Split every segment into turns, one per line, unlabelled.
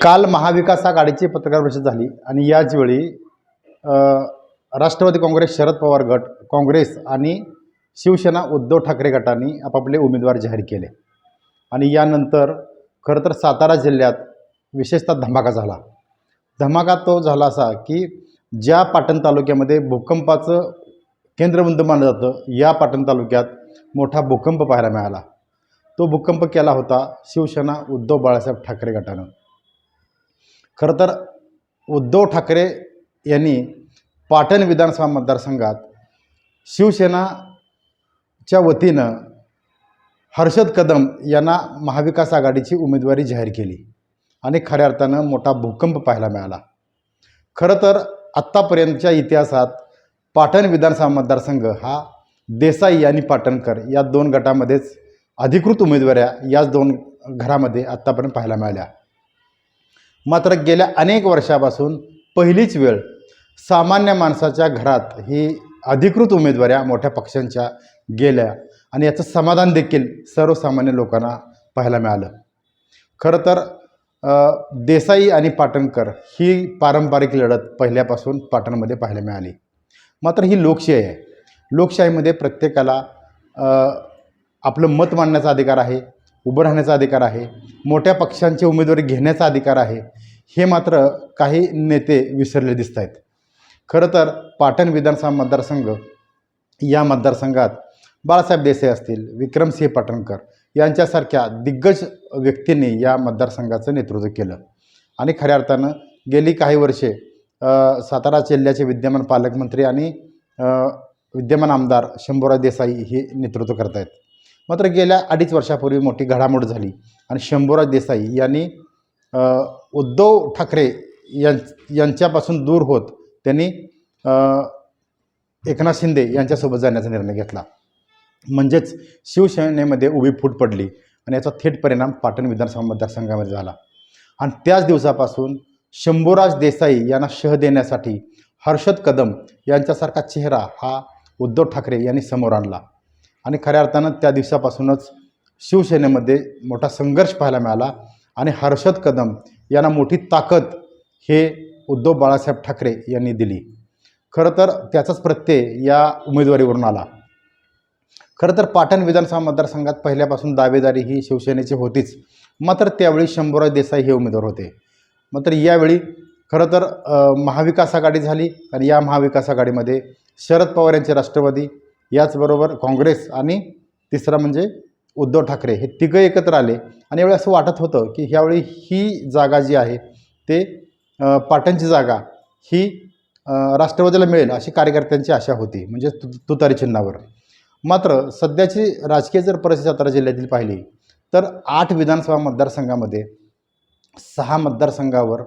काल महाविकास आघाडीची पत्रकार परिषद झाली आणि याच वेळी राष्ट्रवादी काँग्रेस, शरद पवार गट, काँग्रेस आणि शिवसेना उद्धव ठाकरे गटांनी आपापले उमेदवार जाहीर केले आणि यानंतर खरं तर सातारा जिल्ह्यात विशेषतः धमाका झाला. धमाका तो झाला असा की ज्या पाटण तालुक्यामध्ये भूकंपाचं केंद्रबिंदू मानलं जातं, या पाटण तालुक्यात मोठा भूकंप पाहायला मिळाला. तो भूकंप केला होता शिवसेना उद्धव बाळासाहेब ठाकरे गटानं. खरं तर उद्धव ठाकरे यांनी पाटण विधानसभा मतदारसंघात शिवसेनाच्या वतीनं हर्षद कदम यांना महाविकास आघाडीची उमेदवारी जाहीर केली आणि खऱ्या अर्थानं मोठा भूकंप पाहायला मिळाला. खरं तर आत्तापर्यंतच्या इतिहासात पाटण विधानसभा मतदारसंघ हा देसाई आणि पाटणकर या दोन गटामध्येच अधिकृत उमेदवाऱ्या याच दोन घरामध्ये आत्तापर्यंत पाहायला मिळाल्या. मात्र गेल्या अनेक वर्षापासून पहिलीच वेळ सामान्य माणसाच्या घरात ही अधिकृत उमेदवाऱ्या मोठ्या पक्षांच्या गेल्या आणि याचं समाधान देखील सर्वसामान्य लोकांना पाहायला मिळालं. खरं तर देसाई आणि पाटणकर ही पारंपरिक लढत पहिल्यापासून पाटणमध्ये पाहायला मिळाली. मात्र ही लोकशाही आहे. लोकशाहीमध्ये प्रत्येकाला आपलं मत मांडण्याचा अधिकार आहे, उभं राहण्याचा अधिकार आहे, मोठ्या पक्षांची उमेदवारी घेण्याचा अधिकार आहे. हे मात्र काही नेते विसरले दिसत आहेत. खरं तर पाटण विधानसभा मतदारसंघ या मतदारसंघात बाळासाहेब देसाई असतील, विक्रमसिंह पाटणकर यांच्यासारख्या दिग्गज व्यक्तींनी या मतदारसंघाचं नेतृत्व केलं आणि खऱ्या अर्थानं गेली काही वर्षे सातारा जिल्ह्याचे विद्यमान पालकमंत्री आणि विद्यमान आमदार शंभूराज देसाई हे नेतृत्व करत आहेत. मात्र गेल्या 2.5 वर्षापूर्वी मोठी घडामोड झाली आणि शंभूराज देसाई यांनी उद्धव ठाकरे यांच्यापासून दूर होत त्यांनी एकनाथ शिंदे यांच्यासोबत जाण्याचा निर्णय घेतला. म्हणजेच शिवसेनेमध्ये उभी फूट पडली आणि याचा थेट परिणाम पाटण विधानसभा मतदारसंघामध्ये झाला. आणि त्याच दिवसापासून शंभूराज देसाई यांना शह देण्यासाठी हर्षद कदम यांच्यासारखा चेहरा हा उद्धव ठाकरे यांनी समोर आणला आणि खऱ्या अर्थानं त्या दिवसापासूनच शिवसेनेमध्ये मोठा संघर्ष पाहायला मिळाला आणि हर्षद कदम यांना मोठी ताकद हे उद्धव बाळासाहेब ठाकरे यांनी दिली. खरं तर त्याचाच प्रत्यय या उमेदवारीवरून आला. खरं तर पाटण विधानसभा मतदारसंघात पहिल्यापासून दावेदारी ही शिवसेनेची होतीच. मात्र त्यावेळी शंभूराज देसाई हे उमेदवार होते. मात्र यावेळी खरं तर महाविकास आघाडी झाली आणि या महाविकास आघाडीमध्ये शरद पवार यांचे राष्ट्रवादी, याचबरोबर काँग्रेस आणि तिसरा म्हणजे उद्धव ठाकरे हे तिघं एकत्र आले आणि यावेळी असं वाटत होतं की ह्यावेळी ही जागा जी आहे ते पाटणची जागा ही राष्ट्रवादीला मिळेल अशी कार्यकर्त्यांची आशा होती, म्हणजे तुतारी चिन्हावर. मात्र सध्याची राजकीय जर परिस्थिती सातारा जिल्ह्यातील पाहिली तर 8 विधानसभा मतदारसंघामध्ये 6 मतदारसंघावर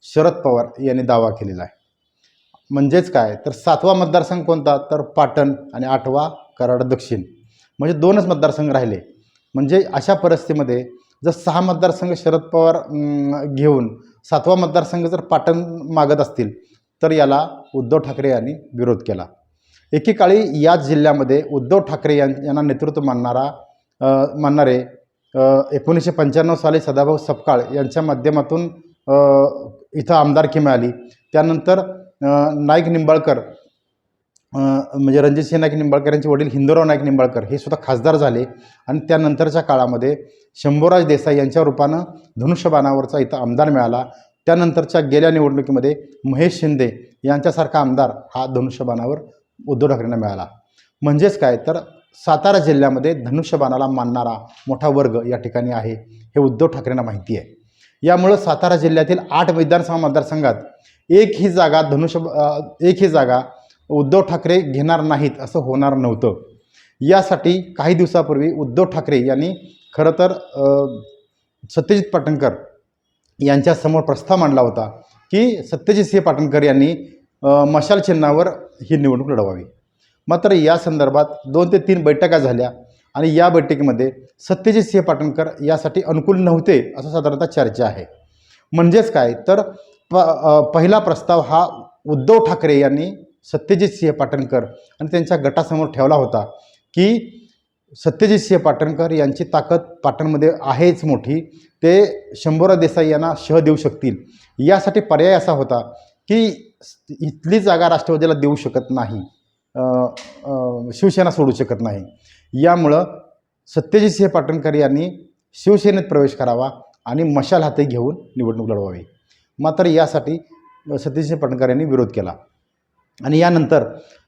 शरद पवार यांनी दावा केलेला आहे. म्हणजेच काय तर 7वा मतदारसंघ कोणता तर पाटण आणि 8वा कराड दक्षिण, म्हणजे 2च मतदारसंघ राहिले. म्हणजे अशा परिस्थितीमध्ये जर 6 मतदारसंघ शरद पवार घेऊन 7वा मतदारसंघ जर पाटण मागत असतील तर याला उद्धव ठाकरे यांनी विरोध केला. एकेकाळी याच जिल्ह्यामध्ये उद्धव ठाकरे यांना नेतृत्व मानणारे 1995 साली सदाभाऊ सपकाळ यांच्या माध्यमातून इथं आमदारकी मिळाली. त्यानंतर नाईक निंबाळकर म्हणजे रणजितसिंह नाईक निंबाळकर यांचे वडील हिंदूराव नाईक निंबाळकर हे सुद्धा खासदार झाले आणि त्यानंतरच्या काळामध्ये शंभूराज देसाई यांच्या रूपानं धनुष्यबाणावरचा इथं आमदार मिळाला. त्यानंतरच्या गेल्या निवडणुकीमध्ये महेश शिंदे यांच्यासारखा आमदार हा धनुष्यबाणावर उद्धव ठाकरेंना मिळाला. म्हणजेच काय तर सातारा जिल्ह्यामध्ये धनुष्यबाणाला मानणारा मोठा वर्ग या ठिकाणी आहे हे उद्धव ठाकरेंना माहिती आहे. यामुळं सातारा जिल्ह्यातील 8 विधानसभा मतदारसंघात एक ही जागा उद्धव ठाकरे घेणार नाहीत असं होणार नव्हतं. यासाठी काही दिवसापूर्वी उद्धव ठाकरे यांनी खरं तर सत्यजित पाटणकर यांच्यासमोर प्रस्ताव मांडला होता की सत्यजितसिंह पाटणकर यांनी मशाल चिन्हावर ही निवडणूक लढवावी. मात्र या संदर्भात 2 ते 3 बैठका झाल्या आणि या बैठकीमध्ये सत्यजितसिंह पाटणकर यासाठी अनुकूल नव्हते असं साधारणतः चर्चा आहे. म्हणजेच काय तर पहिला प्रस्ताव हा उद्धव ठाकरे यांनी सत्यजितसिंह पाटणकर आणि त्यांच्या गटासमोर ठेवला होता की सत्यजितसिंह पाटणकर यांची ताकद पाटणमध्ये आहेच मोठी, ते शंभूराज देसाई यांना शह देऊ शकतील, यासाठी पर्याय असा होता की इथली जागा राष्ट्रवादीला देऊ शकत नाही, शिवसेना सोडू शकत नाही. यामुळं सत्यजित सिंह पाटणकर यांनी शिवसेनेत प्रवेश करावा आणि मशाल हाती घेऊन निवडणूक लढवावी. मात्र यासाठी सत्यजित सिंह पाटणकर यांनी विरोध केला आणि यानंतर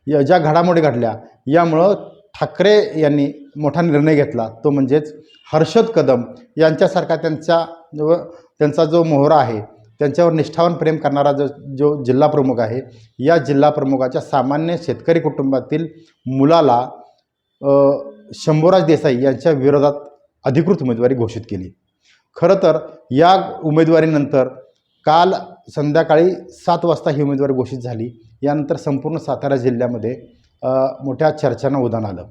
ज्या घडामोडी घडल्या यामुळं ठाकरे यांनी मोठा निर्णय घेतला, तो म्हणजेच हर्षद कदम यांच्यासारखा त्यांचा जो मोहरा आहे, त्यांच्यावर निष्ठावान प्रेम करणारा जो जिल्हा प्रमुख आहे, या जिल्हा प्रमुखाच्या सामान्य शेतकरी कुटुंबातील मुलाला शंभूराज देसाई यांच्या विरोधात अधिकृत उमेदवारी घोषित केली. खरं तर या उमेदवारीनंतर काल संध्याकाळी 7 वाजता ही उमेदवारी घोषित झाली. यानंतर संपूर्ण सातारा जिल्ह्यामध्ये मोठ्या चर्चांना उधाण आलं.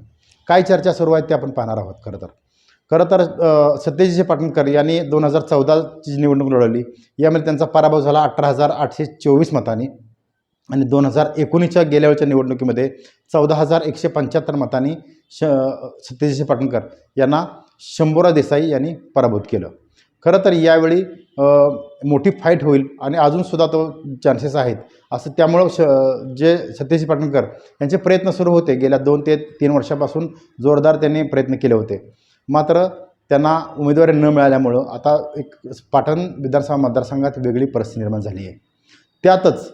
काय चर्चा सुरू आहेत ते आपण पाहणार आहोत. खरं तर सत्यजित पाटणकर यांनी 2014ची निवडणूक लढवली. यामध्ये त्यांचा पराभव झाला 18,824 मतांनी आणि 2019च्या गेल्या वेळच्या निवडणुकीमध्ये 14,175 मतांनी सत्यजित पाटणकर यांना शंभूराज देसाई यांनी पराभूत केलं. खरं तर यावेळी मोठी फाईट होईल आणि अजूनसुद्धा तो चान्सेस आहेत असं, त्यामुळं जे सत्यजित पाटणकर यांचे प्रयत्न सुरू होते. गेल्या 2 ते 3 वर्षापासून जोरदार त्यांनी प्रयत्न केले होते. मात्र त्यांना उमेदवारी न मिळाल्यामुळं आता एक पाटण विधानसभा मतदारसंघात वेगळी परिस्थिती निर्माण झाली आहे. त्यातच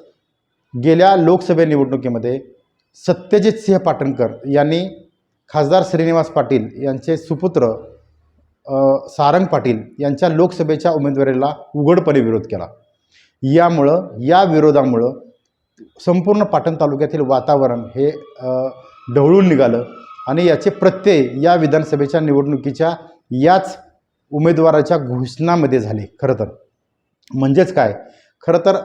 गेल्या लोकसभा निवडणुकीमध्ये सत्यजित सिंह पाटणकर यांनी खासदार श्रीनिवास पाटील यांचे सुपुत्र सारंग पाटील यांच्या लोकसभेच्या उमेदवारीला उघडपणे विरोध केला. या विरोधामुळं संपूर्ण पाटण तालुक्यातील वातावरण हे ढवळून निघालं आणि याचे प्रत्यय या विधानसभेच्या निवडणुकीच्या याच उमेदवाराच्या घोषणामध्ये झाले. खरं तर म्हणजेच काय, खरं तर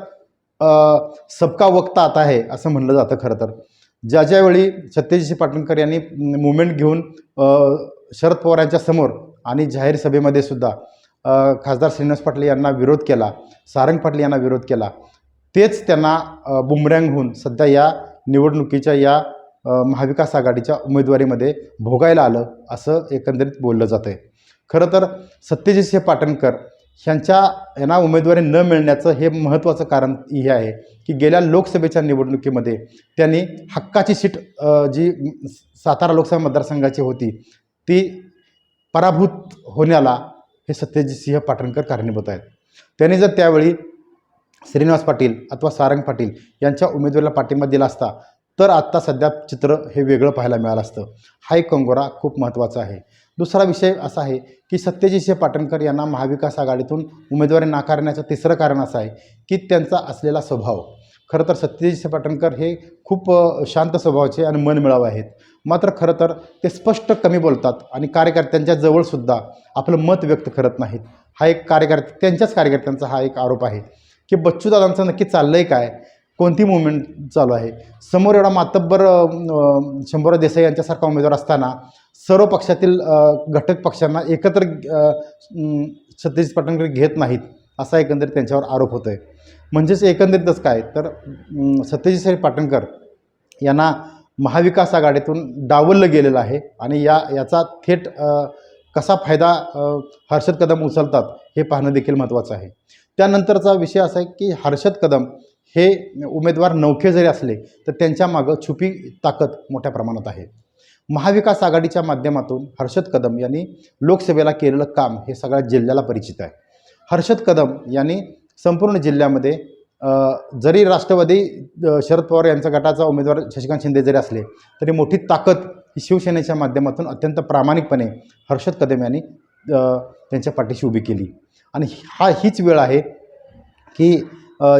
सबका वक्त आता है असं म्हणलं जातं. खरं तर ज्यावेळी सत्यजित पाटणकर यांनी मुवमेंट घेऊन शरद पवार यांच्या समोर आणि जाहीर सभेमध्ये सुद्धा खासदार श्रीनिवास पाटील यांना विरोध केला, सारंग पाटील यांना विरोध केला, तेच त्यांना बुमरँग होऊन सध्या या निवडणुकीच्या या महाविकास आघाडीच्या उमेदवारीमध्ये भोगायला आलं असं एकंदरीत बोललं जातं आहे. खरं तर सत्यजित सिंह पाटणकर यांना उमेदवारी न मिळण्याचं हे महत्त्वाचं कारण हे आहे की गेल्या लोकसभेच्या निवडणुकीमध्ये त्यांनी हक्काची सीट जी सातारा लोकसभा मतदारसंघाची होती ती पराभूत होण्याला हे सत्यजित सिंह पाटणकर कारणीभूत आहेत. त्यांनी जर त्यावेळी श्रीनिवास पाटील अथवा सारंग पाटील यांच्या उमेदवारीला पाठिंबा दिला असता तर आत्ता सध्या चित्र हे वेगळं पाहायला मिळालं असतं. हा एक कंगोरा खूप महत्त्वाचा आहे. दुसरा विषय असा आहे की सत्यजित सिंह पाटणकर यांना महाविकास आघाडीतून उमेदवारी नाकारण्याचं तिसरं कारण असं आहे की त्यांचा असलेला स्वभाव. खरं तर सत्यजित सिंह पाटणकर हे खूप शांत स्वभावाचे आणि मनमिळाऊ आहेत. मात्र खरं तर ते स्पष्ट कमी बोलतात आणि कार्यकर्त्यांच्या जवळसुद्धा आपलं मत व्यक्त करत नाहीत. हा एक त्यांच्याच कार्यकर्त्यांचा हा एक आरोप आहे की बच्चूदादांचं नक्की चाललं आहे काय, कोणती मुवमेंट चालू आहे. समोर एवढा मातब्बर शंभूराज देसाई यांच्यासारखा उमेदवार असताना सर्व पक्षातील घटक पक्षांना एकत्र सत्यजित पाटणकर घेत नाहीत असा एकंदरीत त्यांच्यावर आरोप होतो आहे. म्हणजेच एकंदरीतच काय तर सत्यजित पाटणकर यांना महाविकास आघाडीतून डावललं गेलेलं आहे आणि याचा थेट कसा फायदा हर्षद कदम उचलतात हे पाहणं देखील महत्त्वाचं आहे. त्यानंतरचा विषय असा आहे की हर्षद कदम हे उमेदवार नौखे जरी असले तर त्यांच्या मागं छुपी ताकद मोठ्या प्रमाणात आहे. महाविकास आघाडीच्या माध्यमातून हर्षद कदम यांनी लोकसभेला केलेलं काम हे सगळ्या जिल्ह्याला परिचित आहे. हर्षद कदम यांनी संपूर्ण जिल्ह्यामध्ये जरी राष्ट्रवादी शरद पवार यांचा गटाचा उमेदवार शशिकांत शिंदे जरी असले तरी मोठी ताकद ही शिवसेनेच्या माध्यमातून अत्यंत प्रामाणिकपणे हर्षद कदम यांनी त्यांच्या पाठीशी उभी केली. आणि हीच वेळ आहे की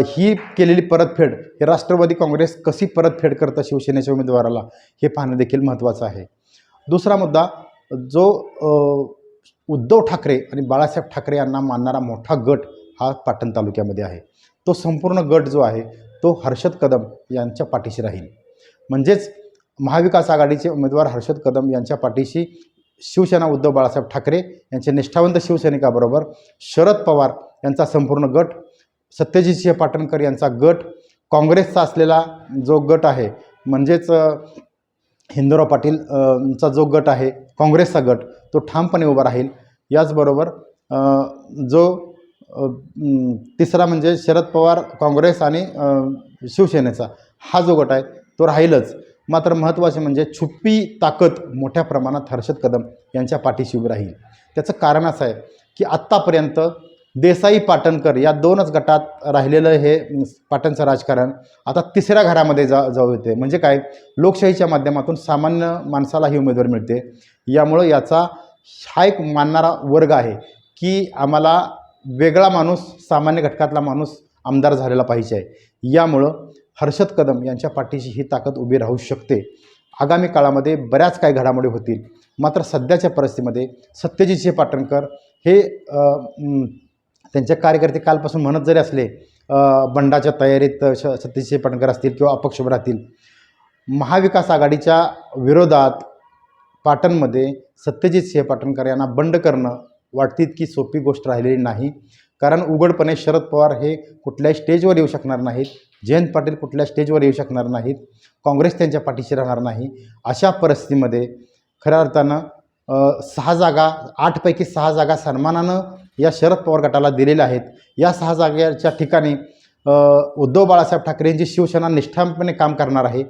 ही केलेली परतफेड हे राष्ट्रवादी काँग्रेस कशी परतफेड करतं शिवसेनेच्या उमेदवाराला हे पाहणं देखील महत्त्वाचं आहे. दुसरा मुद्दा जो उद्धव ठाकरे आणि बाळासाहेब ठाकरे यांना मानणारा मोठा गट हा पाटण तालुक्यामध्ये आहे. तो संपूर्ण गट जो आहे तो हर्षद कदम यांच्या पाठीशी राहील. म्हणजेच महाविकास आघाडीचे उमेदवार हर्षद कदम यांच्या पाठीशी शिवसेना उद्धव बाळासाहेब ठाकरे यांचे निष्ठावंत शिवसैनिकाबरोबर शरद पवार यांचा संपूर्ण गट, सत्यजित सिंह पाटणकर यांचा गट, काँग्रेसचा असलेला जो गट आहे म्हणजेच हिंदूराव पाटील चा जो गट आहे काँग्रेसचा गट तो ठामपणे उभा राहील. याचबरोबर जो तिसरा म्हणजे शरद पवार काँग्रेस आणि शिवसेनेचा हा जो गट आहे तो राहीलच. मात्र महत्त्वाचे म्हणजे छुपी ताकद मोठ्या प्रमाणात हर्षद कदम यांच्या पाठीशी उभी राहील. त्याचं कारण असं आहे की आत्तापर्यंत देसाई पाटणकर या दोनच गटात राहिलेलं हे पाटणचं राजकारण आता तिसऱ्या घरामध्ये जाऊ येते. म्हणजे काय, लोकशाहीच्या माध्यमातून सामान्य माणसाला ही उमेदवार मिळते. यामुळं याचा हा एक मानणारा वर्ग आहे की आम्हाला वेगळा माणूस, सामान्य घटकातला माणूस आमदार झालेला पाहिजे आहे. यामुळं हर्षद कदम यांच्या पाठीशी ही ताकद उभी राहू शकते. आगामी काळामध्ये बऱ्याच काही घडामोडी होतील. मात्र सध्याच्या परिस्थितीमध्ये सत्यजितसिंह पाटणकर हे त्यांचे कार्यकर्ते कालपासून म्हणत जरी असले बंडाच्या तयारीत सत्यजितसिंह पाटणकर असतील किंवा अपक्ष उभे राहतील, महाविकास आघाडीच्या विरोधात पाटणमध्ये सत्यजितसिंह पाटणकर यांना बंड करणं वाटते की सोपी गोष्ट राहिलेली नाही. कारण उघडपणे शरद पवार हे कुठल्याही स्टेजवर येऊ शकणार नाहीत, जयंत पाटील कुठल्या स्टेजवर येऊ शकणार नाहीत, काँग्रेस त्यांच्या पाठीशी राहणार नाही. अशा परिस्थितीमध्ये खऱ्या अर्थानं 6 जागा, 8 पैकी 6 जागा सन्मानानं या शरद पवार गटाला दिलेल्या आहेत. या 6 जागेच्या ठिकाणी उद्धव बाळासाहेब ठाकरे यांची शिवसेना निष्ठापणे काम करणार आहे.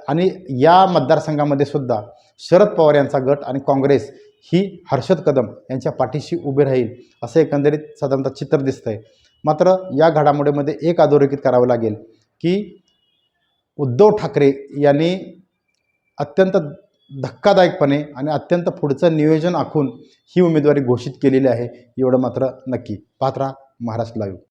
आणि या मतदारसंघामध्ये सुद्धा शरद पवार यांचा गट आणि काँग्रेस ही हर्षद कदम यांच्या पाठीशी उभे राहील असं एकंदरीत साधारणतः चित्र दिसतं आहे. मात्र या घडामोडीमध्ये एक अधोरेखित करावं लागेल की उद्धव ठाकरे यांनी अत्यंत धक्कादायकपणे आणि अत्यंत पुढचं नियोजन आखून ही उमेदवारी घोषित केलेली आहे. एवढं मात्र नक्की. पाहत राहा महाराष्ट्र लाईव्ह.